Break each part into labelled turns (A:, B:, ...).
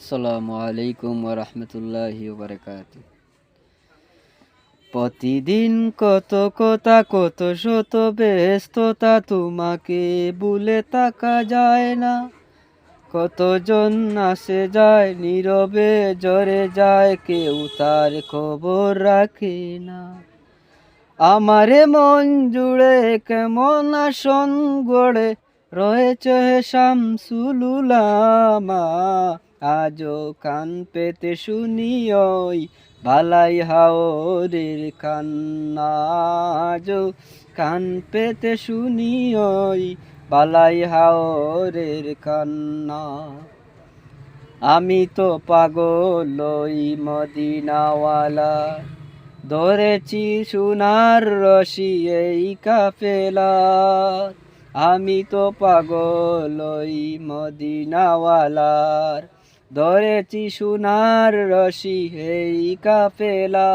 A: আসসালামু আলাইকুম ওয়া রাহমাতুল্লাহি ওয়া বারাকাতুহু। প্রতিদিন কত কথা কত শত ব্যস্ততা, তোমাকে ভুলে থাকা যায় না। কতজন আসে যায় নীরবে ঝরে যায়, কেউ তার খবর রাখে না। আমারে মন জুড়ে কেমন আসন গড়ে রয়েছে শামসুল উলামা। আজও কান পেতে শুনি ওই বালাই হাওরের কান্না। আজও কান পেতে শুনি ওই বালাই হাওরের কান্না। আমি তো পাগল ওই মদিনাওয়ালা, ধরেছি সোনার রশি এই কাফেলার। আমি তো পাগল ওই মদিনাওয়ালার, ধরেছি সোনার রশি এই কাফেলা।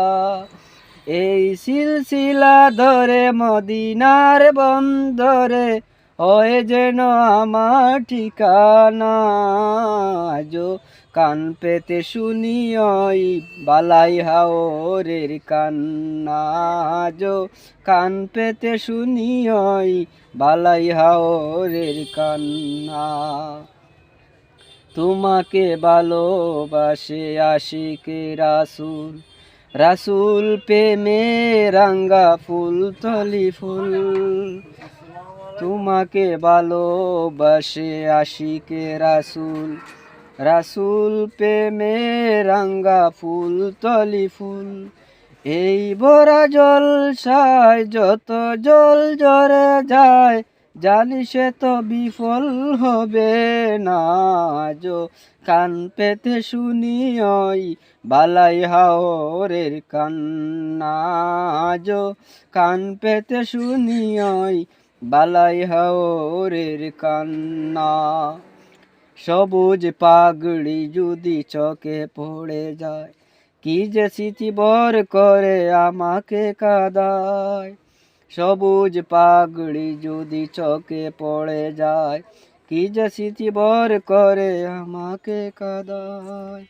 A: এই সিলসিলা ধরে মদিনার বন্দরে হয়ে যেন আমার ঠিকানা। আজও কান পেতে শুনি ওই বালাই হাওরের কান্না। আজও কান পেতে শুনি ওই বালাই হাওরের কান্না। তোমাকে ভালোবাসে আশিকে রাসূল, রাসূল প্রেমে রাঙ্গা ফুল তলি ফুল। তোমাকে ভালোবাসে আশিকে রাসূল, রাসূল প্রেমে রাঙ্গা ফুল তলি ফুল। এই ভরা জলসায় যত জল ঝরে যায়, জানি সে তো বিফল হবে না। আজও কান পেতে শুনি ওই বালাই হাওরের কান্না। আজও কান পেতে শুনি ওই বালাই হাওরের কান্না। সবুজ পাগড়ি যদি চোখে পড়ে যায়, কি যে স্মৃতি ভর করে আমাকে কাঁদায়। সবুজ পাগড়ি যদি চোখে পড়ে যায়, কি যে স্মৃতি ভর করে আমাকে কাঁদায়।